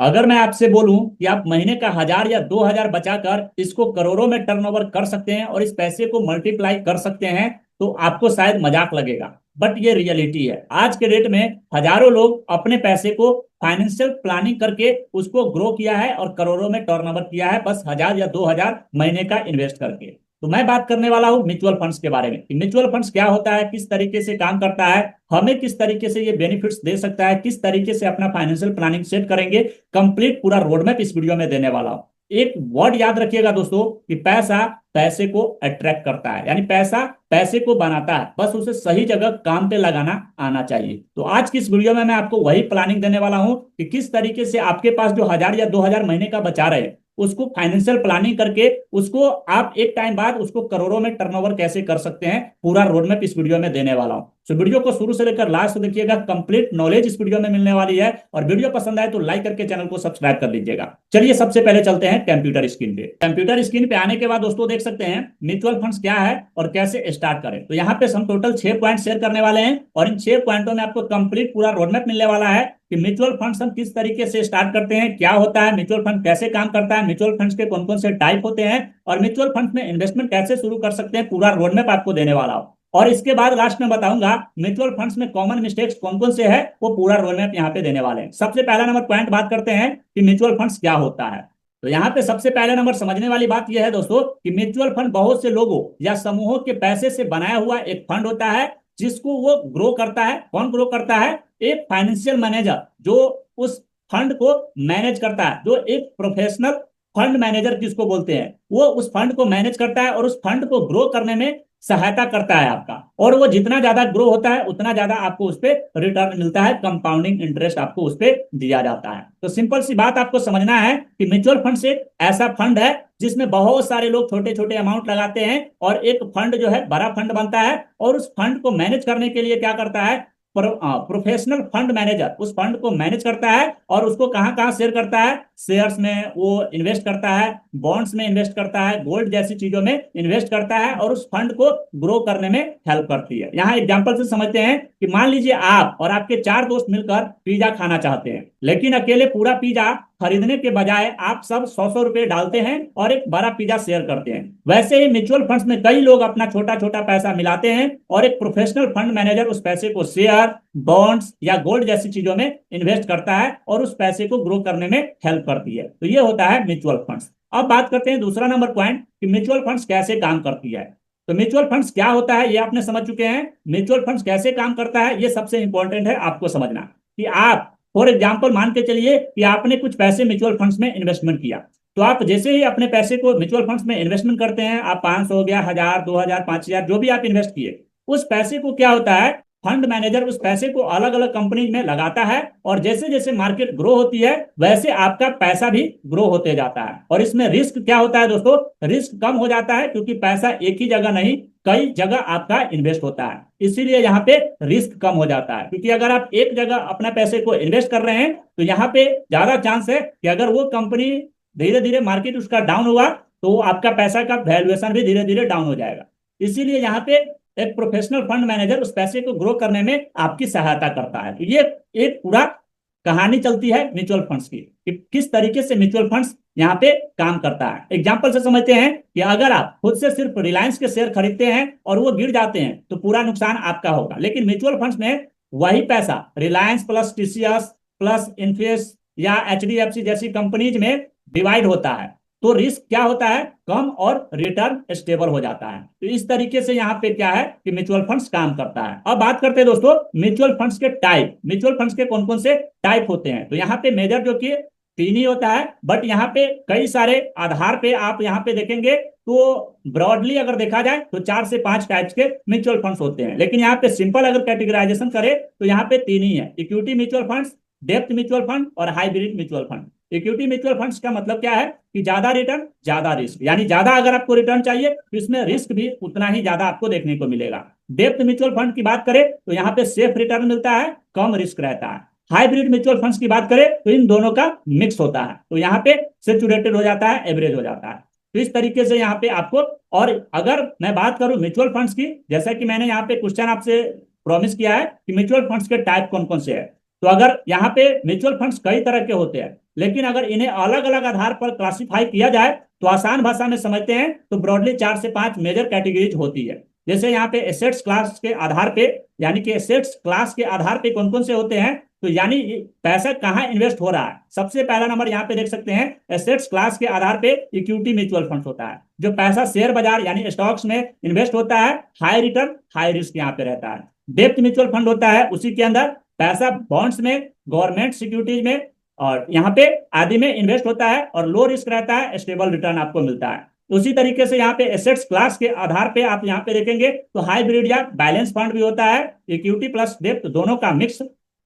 अगर मैं आपसे बोलूं कि आप महीने का 1,000 या 2,000 बचाकर इसको करोड़ों में टर्नओवर कर सकते हैं और इस पैसे को मल्टीप्लाई कर सकते हैं, तो आपको शायद मजाक लगेगा, बट ये रियलिटी है। आज के डेट में हजारों लोग अपने पैसे को फाइनेंशियल प्लानिंग करके उसको ग्रो किया है और करोड़ों में टर्नओवर किया है, बस 1,000 या 2,000 महीने का इन्वेस्ट करके। तो मैं बात करने वाला हूँ म्यूचुअल फंड्स के बारे में कि म्यूचुअल फंड्स क्या होता है, किस तरीके से काम करता है, हमें किस तरीके से ये बेनिफिट्स दे सकता है, किस तरीके से अपना फाइनेंशियल प्लानिंग सेट करेंगे। कंप्लीट पूरा रोडमैप इस वीडियो में देने वाला हूं। एक वर्ड याद रखिएगा दोस्तों कि पैसा पैसे को अट्रैक्ट करता है, यानी पैसा पैसे को बनाता है, बस उसे सही जगह काम पे लगाना आना चाहिए। तो आज की इस वीडियो में मैं आपको वही प्लानिंग देने वाला हूं कि किस तरीके से आपके पास जो 1,000 या 2,000 महीने का बचा रहे उसको फाइनेंशियल प्लानिंग करके उसको आप एक टाइम बाद उसको करोड़ों में टर्नओवर कैसे कर सकते हैं, पूरा रोडमैप इस वीडियो में देने वाला हूं। तो वीडियो को शुरू से लेकर लास्ट तक देखिएगा, कंप्लीट नॉलेज इस वीडियो में मिलने वाली है। और वीडियो पसंद आए तो लाइक करके चैनल को सब्सक्राइब कर लीजिएगा। चलिए सबसे पहले चलते हैं कंप्यूटर स्क्रीन पे। कंप्यूटर स्क्रीन पे आने के बाद दोस्तों देख सकते हैं म्यूचुअल फंड्स क्या है और कैसे स्टार्ट करें। तो यहाँ पे हम टोटल 6 पॉइंट शेयर करने वाले हैं और इन 6 पॉइंटों में आपको कंप्लीट पूरा रोडमैप मिलने वाला है कि म्यूचुअल फंड्स हम किस तरीके से स्टार्ट करते हैं, क्या होता है म्यूचुअल फंड, कैसे काम करता है, म्यूचुअल फंड्स के कौन कौन से टाइप होते हैं और म्यूचुअल फंड्स में इन्वेस्टमेंट कैसे शुरू कर सकते हैं। पूरा रोडमैप आपको देने वाला हूं और इसके बाद लास्ट में बताऊंगा म्यूचुअल फंड्स में कॉमन मिस्टेक्स कौन कौन से हैं, वो पूरा रोडमैप यहाँ पे देने वाले हैं। सबसे पहला नंबर पॉइंट बात करते हैं कि म्यूचुअल फंड्स क्या होता है। तो यहाँ पे सबसे पहले नंबर समझने वाली बात यह है दोस्तों कि म्यूचुअल फंड बहुत से लोगों या समूहों के पैसे से बनाया हुआ एक फंड होता है जिसको वो ग्रो करता है। कौन ग्रो करता है? एक फाइनेंशियल मैनेजर जो उस फंड को मैनेज करता है, जो एक प्रोफेशनल फंड मैनेजर जिसको बोलते हैं, वो उस फंड को मैनेज करता है और उस फंड को ग्रो करने में सहायता करता है आपका। और वो जितना ज्यादा ग्रो होता है उतना ज्यादा आपको उस पर रिटर्न मिलता है, कंपाउंडिंग इंटरेस्ट आपको उस पर दिया जाता है। तो सिंपल सी बात आपको समझना है कि म्यूचुअल फंड एक ऐसा फंड है जिसमें बहुत सारे लोग छोटे छोटे अमाउंट लगाते हैं और एक फंड जो है बड़ा फंड बनता है और उस फंड को मैनेज करने के लिए क्या करता है, प्रोफेशनल फंड मैनेजर उस फंड को मैनेज करता है और उसको कहां कहां शेयर करता है, शेयर्स में वो इन्वेस्ट करता है, बॉन्ड्स में इन्वेस्ट करता है, गोल्ड जैसी चीजों में इन्वेस्ट करता है और उस फंड को ग्रो करने में हेल्प करती है। यहाँ एग्जांपल से समझते हैं कि मान लीजिए आप और आपके 4 दोस्त मिलकर पिज्जा खाना चाहते हैं, लेकिन अकेले पूरा पिज्जा खरीदने के बजाय आप सब 100-100 रुपए डालते हैं और एक बड़ा पिज्जा शेयर करते हैं। वैसे ही म्यूचुअल फंड्स में कई लोग अपना छोटा छोटा पैसा मिलाते हैं और एक प्रोफेशनल फंड मैनेजर उस पैसे को शेयर, बॉन्ड्स या गोल्ड जैसी चीजों में इन्वेस्ट करता है और उस पैसे को ग्रो करने में हेल्प करती है। तो ये होता है म्यूचुअल फंड्स। अब बात करते हैं दूसरा नंबर पॉइंट कि म्यूचुअल फंड्स कैसे काम करती है। तो म्यूचुअल फंड्स क्या होता है ये आपने समझ चुके हैं। म्यूचुअल फंड्स कैसे काम करता है ये सबसे इंपॉर्टेंट है आपको समझना कि आप फॉर एग्जाम्पल मान के चलिए कि आपने कुछ पैसे म्यूचुअल फंड्स में इन्वेस्टमेंट किया। तो आप जैसे ही अपने पैसे को म्यूचुअल फंड्स में इन्वेस्टमेंट करते हैं, आप 500 हो गया, 1,000, 2,000, 5,000 जो भी आप इन्वेस्ट किए, उस पैसे को क्या होता है, फंड मैनेजर उस पैसे को अलग अलग कंपनी में लगाता है और जैसे जैसे मार्केट ग्रो होती है वैसे आपका पैसा भी ग्रो होते जाता है। और इसमें रिस्क क्या होता है दोस्तों, रिस्क कम हो जाता है क्योंकि पैसा एक ही जगह नहीं कई जगह आपका इन्वेस्ट होता है, इसीलिए यहाँ पे रिस्क कम हो जाता है। क्योंकि अगर आप एक जगह अपना पैसे को इन्वेस्ट कर रहे हैं तो यहाँ पे ज्यादा चांस है कि अगर वो कंपनी धीरे धीरे मार्केट उसका डाउन हुआ तो आपका पैसा का वैल्यूएशन भी धीरे धीरे डाउन हो जाएगा। इसीलिए यहाँ पे एक प्रोफेशनल फंड मैनेजर उस पैसे को ग्रो करने में आपकी सहायता करता है। तो ये एक पूरा कहानी चलती है म्यूचुअल फंड्स की कि किस तरीके से म्यूचुअल फंड्स यहाँ पे काम करता है। एग्जांपल से समझते हैं कि अगर आप खुद से सिर्फ रिलायंस के शेयर खरीदते हैं और वो गिर जाते हैं तो पूरा नुकसान आपका होगा, लेकिन म्यूचुअल फंड्स में वही पैसा Reliance plus TCS plus Infosys या एचडीएफसी जैसी कंपनीज में डिवाइड होता है, तो रिस्क क्या होता है, कम और रिटर्न स्टेबल हो जाता है। तो इस तरीके से यहाँ पे क्या है कि म्यूचुअल फंड्स काम करता है। अब बात करते हैं दोस्तों म्यूचुअल फंड्स के टाइप। म्यूचुअल फंड्स के कौन कौन से टाइप होते हैं। तो यहाँ पे मेजर जो कि 3 ही होता है, बट यहाँ पे कई सारे आधार पे आप यहाँ पे देखेंगे तो ब्रॉडली अगर देखा जाए तो 4 से 5 टाइप्स के म्यूचुअल फंड्स होते हैं, लेकिन यहाँ पे सिंपल अगर कैटेगराइजेशन करें तो यहाँ पे 3 ही है, इक्विटी म्यूचुअल फंड्स, डेप्थ म्यूचुअल फंड और hybrid mutual fund. Equity mutual funds का मतलब क्या है कि ज्यादा रिटर्न ज्यादा रिस्क, यानी ज्यादा अगर आपको रिटर्न चाहिए तो इसमें रिस्क भी उतना ही ज्यादा आपको देखने को मिलेगा। डेप्थ म्यूचुअल फंड की बात करें तो यहाँ पे सेफ रिटर्न मिलता है, कम रिस्क रहता है। हाइब्रिड म्यूचुअल फंड्स की बात करें तो इन दोनों का मिक्स होता है, तो यहाँ पे सेचुरेटेड हो जाता है, एवरेज हो जाता है। तो इस तरीके से यहाँ पे आपको, और अगर मैं बात करूं म्यूचुअल फंड्स की, जैसा कि मैंने यहाँ पे क्वेश्चन आपसे प्रॉमिस किया है कि म्यूचुअल फंड्स के टाइप कौन कौन से है, तो अगर यहाँ पे म्यूचुअल फंड्स कई तरह के होते हैं, लेकिन अगर इन्हें अलग अलग आधार पर क्लासिफाई किया जाए तो आसान भाषा में समझते हैं तो ब्रॉडली 4 से 5 मेजर कैटेगरीज होती है। जैसे यहाँ पे एसेट्स क्लास के आधार पे, यानी कि एसेट्स क्लास के आधार पे कौन कौन से होते हैं, तो यानी पैसा कहाँ इन्वेस्ट हो रहा है। सबसे पहला नंबर यहाँ पे देख सकते हैं, एसेट्स क्लास के आधार पे इक्विटी म्यूचुअल फंड होता है। जो पैसा शेयर बाजार यानी स्टॉक्स में इन्वेस्ट होता है, हाई रिटर्न हाई रिस्क यहाँ पे रहता है। डेप्थ म्यूचुअल फंड होता है, उसी के अंदर पैसा बॉन्ड्स में, गवर्नमेंट सिक्योरिटीज में और यहाँ पे आदि में इन्वेस्ट होता है और लो रिस्क रहता है, स्टेबल रिटर्न आपको मिलता है। उसी तरीके से यहाँ पे एसेट्स क्लास के आधार पे आप यहाँ पे देखेंगे तो हाइब्रिड या बैलेंस फंड भी होता है, इक्विटी प्लस डेप्थ दोनों का मिक्स,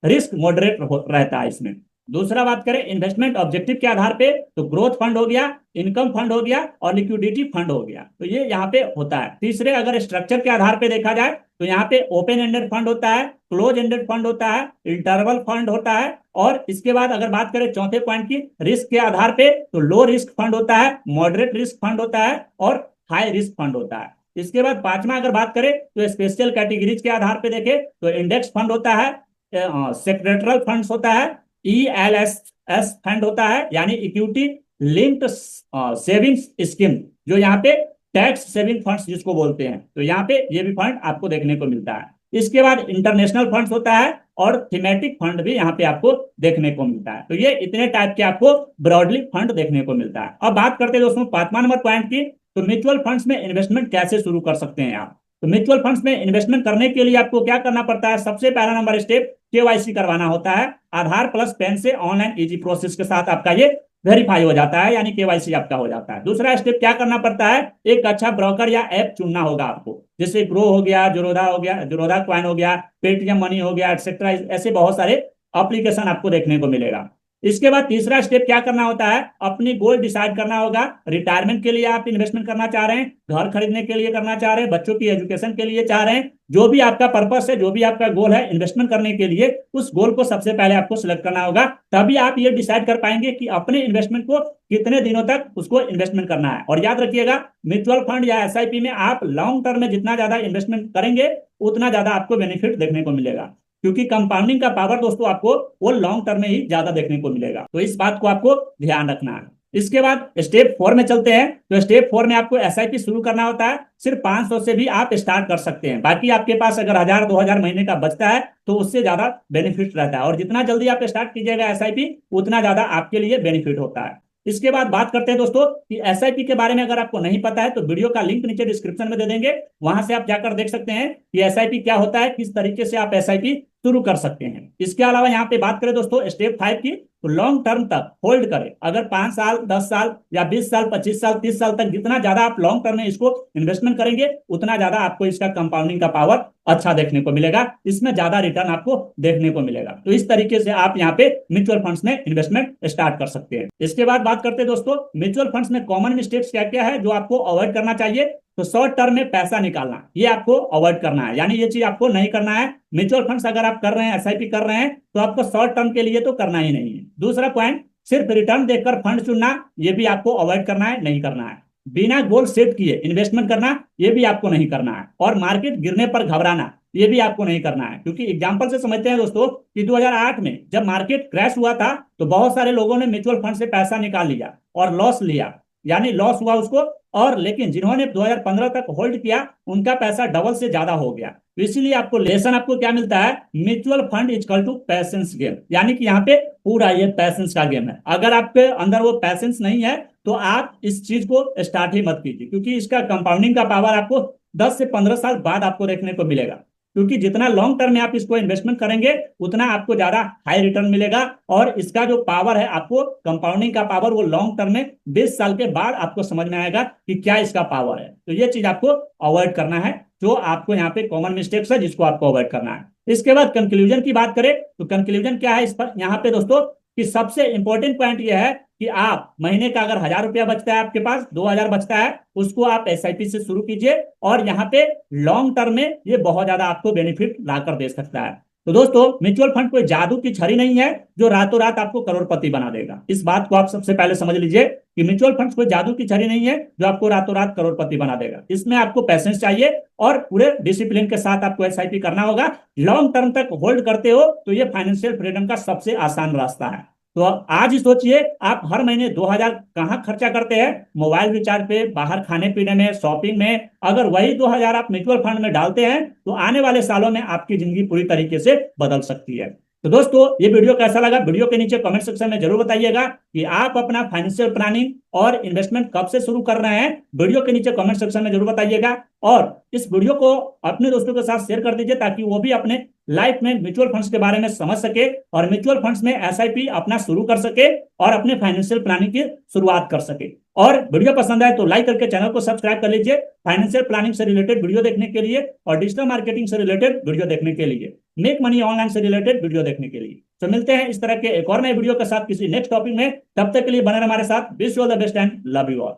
रिस्क मॉडरेट रहता है इसमें। दूसरा बात करें इन्वेस्टमेंट ऑब्जेक्टिव के आधार पे तो ग्रोथ फंड हो गया, इनकम फंड हो गया और लिक्विडिटी फंड हो गया, तो ये यहाँ पे होता है। तीसरे अगर स्ट्रक्चर के आधार पे देखा जाए तो यहाँ पे ओपन एंडेड फंड होता है, क्लोज एंडेड फंड होता है, इंटरवल फंड होता है। और इसके बाद अगर बात करें चौथे पॉइंट की रिस्क के आधार पे तो लो रिस्क फंड होता है, मॉडरेट रिस्क फंड होता है और हाई रिस्क फंड होता है। इसके बाद पांचवा अगर बात करें तो स्पेशल कैटेगरीज के आधार पे देखें तो इंडेक्स फंड होता है, सेक्रेटरल फंड्स होता है, ELSS फंड होता है यानी इक्विटी लिंक्ड सेविंग्स स्कीम, जो यहाँ पे टैक्स सेविंग फंड्स जिसको बोलते हैं, तो यहाँ पे ये भी फंड आपको देखने को मिलता है। इसके बाद इंटरनेशनल फंड्स होता है और थीमेटिक फंड भी यहाँ पे आपको देखने को मिलता है। तो ये इतने टाइप के आपको ब्रॉडली फंड देखने को मिलता है। अब बात करते हैं दोस्तों 5वां नंबर पॉइंट की, तो म्यूचुअल फंड्स में इन्वेस्टमेंट कैसे शुरू कर सकते हैं आप। तो म्यूचुअल फंड्स में इन्वेस्टमेंट करने के लिए आपको क्या करना पड़ता है, सबसे पहला नंबर स्टेप KYC करवाना होता है। आधार प्लस पैन से ऑनलाइन इजी प्रोसेस के साथ आपका ये वेरीफाई हो जाता है, यानी KYC आपका हो जाता है। दूसरा स्टेप क्या करना पड़ता है, एक अच्छा ब्रोकर या ऐप चुनना होगा आपको, जैसे ग्रो हो गया, जोरोधा हो गया, जोरोधा कॉइन हो गया, पेटीएम मनी हो गया, एक्सेट्रा, ऐसे बहुत सारे एप्लीकेशन आपको देखने को मिलेगा। इसके बाद तीसरा स्टेप क्या करना होता है, अपनी गोल डिसाइड करना होगा। रिटायरमेंट के लिए आप इन्वेस्टमेंट करना चाह रहे हैं, घर खरीदने के लिए करना चाह रहे हैं, बच्चों की एजुकेशन के लिए चाह रहे हैं, जो भी आपका पर्पस है, जो भी आपका गोल है इन्वेस्टमेंट करने के लिए, उस गोल को सबसे पहले आपको सिलेक्ट करना होगा। तभी आप ये डिसाइड कर पाएंगे कि अपने इन्वेस्टमेंट को कितने दिनों तक उसको इन्वेस्टमेंट करना है। और याद रखिएगा म्यूचुअल फंड या SIP में आप लॉन्ग टर्म में जितना ज्यादा इन्वेस्टमेंट करेंगे उतना ज्यादा आपको बेनिफिट देखने को मिलेगा, क्योंकि कंपाउंडिंग का पावर दोस्तों आपको वो लॉन्ग टर्म में ही ज्यादा देखने को मिलेगा। तो इस बात को आपको ध्यान रखना है। इसके बाद स्टेप 4 में चलते हैं, तो स्टेप 4 में आपको SIP शुरू करना होता है। सिर्फ 500 से भी आप स्टार्ट कर सकते हैं, बाकी आपके पास अगर 1000-2000 महीने का बचता है तो उससे ज्यादा बेनिफिट रहता है। और जितना जल्दी आप स्टार्ट कीजिएगा SIP उतना ज्यादा आपके लिए बेनिफिट होता है। इसके बाद बात करते हैं दोस्तों कि SIP के बारे में अगर आपको नहीं पता है तो वीडियो का लिंक नीचे डिस्क्रिप्शन में दे देंगे, वहां से आप जाकर देख सकते हैं कि SIP क्या होता है, किस तरीके से आप SIP शुरू कर सकते हैं। इसके अलावा यहाँ पे बात करें दोस्तों स्टेप 5 की, तो लॉन्ग टर्म तक होल्ड करें। अगर 5 साल, 10 साल या 20 साल, 25 साल, 30 साल तक जितना ज्यादा आप लॉन्ग टर्म में इसको इन्वेस्टमेंट करेंगे उतना ज्यादा आपको इसका कंपाउंडिंग का पावर अच्छा देखने को मिलेगा, इसमें ज्यादा रिटर्न आपको देखने को मिलेगा। तो इस तरीके से आप यहाँ पे म्यूचुअल फंड्स में इन्वेस्टमेंट स्टार्ट कर सकते हैं। इसके बाद बात करते हैं दोस्तों म्यूचुअल फंड्स में कॉमन मिस्टेक्स क्या क्या है जो आपको अवॉइड करना चाहिए। तो शॉर्ट टर्म में पैसा निकालना ये आपको अवॉइड करना है, यानी ये चीज आपको नहीं करना है। म्यूचुअल फंड्स अगर आप कर रहे हैं, SIP कर रहे हैं, तो आपको शॉर्ट टर्म के लिए तो करना ही नहीं है। दूसरा पॉइंट, सिर्फ रिटर्न देखकर फंड चुनना, ये भी आपको अवॉइड करना है, नहीं करना है। बिना गोल सेट किए इन्वेस्टमेंट करना, ये भी आपको नहीं करना है। और मार्केट गिरने पर घबराना, ये भी आपको नहीं करना है, क्योंकि एग्जांपल से समझते हैं दोस्तों कि 2008 में जब मार्केट क्रैश हुआ था तो बहुत सारे लोगों ने म्यूचुअल फंड से पैसा निकाल लिया और लॉस लिया, यानी लॉस हुआ उसको। और लेकिन जिन्होंने 2015 तक होल्ड किया उनका पैसा डबल से ज्यादा हो गया। तो इसीलिए आपको लेसन आपको क्या मिलता है, mutual fund equal to patience game, यानी कि यहाँ पे पूरा ये पैसेंस का गेम है। अगर आपके अंदर वो पैसेंस नहीं है तो आप इस चीज को स्टार्ट ही मत कीजिए, क्योंकि इसका कंपाउंडिंग का पावर आपको 10 से 15 साल बाद आपको देखने को मिलेगा। क्योंकि जितना लॉन्ग टर्म में आप इसको इन्वेस्टमेंट करेंगे उतना आपको ज्यादा हाई रिटर्न मिलेगा, और इसका जो पावर है आपको कंपाउंडिंग का पावर वो लॉन्ग टर्म में 20 साल के बाद आपको समझ में आएगा कि क्या इसका पावर है। तो ये चीज आपको अवॉइड करना है, जो आपको यहाँ पे कॉमन मिस्टेक्स है जिसको आपको अवॉइड करना है। इसके बाद कंक्लूजन की बात करें तो कंक्लूजन क्या है इस पर यहाँ पे दोस्तों, कि सबसे इंपॉर्टेंट पॉइंट यह है कि आप महीने का अगर 1000 रुपया बचता है, आपके पास 2000 बचता है, उसको आप SIP से शुरू कीजिए। और यहाँ पे लॉन्ग टर्म में ये बहुत ज्यादा आपको बेनिफिट लाकर दे सकता है। तो दोस्तों म्यूचुअल फंड कोई जादू की छड़ी नहीं है जो रातों रात आपको करोड़पति बना देगा। इस बात को आप सबसे पहले समझ लीजिए कि म्यूचुअल फंड कोई जादू की छड़ी नहीं है जो आपको रातों रात करोड़पति बना देगा। इसमें आपको पैसेंस चाहिए और पूरे डिसिप्लिन के साथ आपको SIP करना होगा। लॉन्ग टर्म तक होल्ड करते हो तो ये फाइनेंशियल फ्रीडम का सबसे आसान रास्ता है। तो आज ही सोचिए, आप हर महीने 2,000 कहाँ खर्चा करते हैं? मोबाइल रिचार्ज पे, बाहर खाने पीने में, शॉपिंग में। अगर वही 2,000 आप म्यूचुअल फंड में डालते हैं तो आने वाले सालों में आपकी जिंदगी पूरी तरीके से बदल सकती है। तो दोस्तों, ये वीडियो कैसा लगा? वीडियो के नीचे कमेंट सेक्शन में जरूर बताइएगा कि आप अपना फाइनेंशियल प्लानिंग और इन्वेस्टमेंट कब से शुरू कर रहे हैं। वीडियो के नीचे कमेंट सेक्शन में जरूर बताइएगा, और इस वीडियो को अपने दोस्तों के साथ शेयर कर दीजिए ताकि वो भी अपने लाइफ में म्यूचुअल फंड्स के बारे में समझ सके और म्यूचुअल फंड्स में एसआईपी अपना शुरू कर सके और अपने फाइनेंशियल प्लानिंग की शुरुआत कर सके। और वीडियो पसंद आए तो लाइक करके चैनल को सब्सक्राइब कर लीजिए फाइनेंशियल प्लानिंग से रिलेटेड वीडियो देखने के लिए और डिजिटल मार्केटिंग से रिलेटेड वीडियो देखने के लिए, मेक मनी ऑनलाइन से रिलेटेड वीडियो देखने के लिए। तो मिलते हैं इस तरह के एक और नए वीडियो के साथ किसी नेक्स्ट टॉपिक में। तब तक के लिए बने रहे हमारे साथ। Wish you all the best and love you all.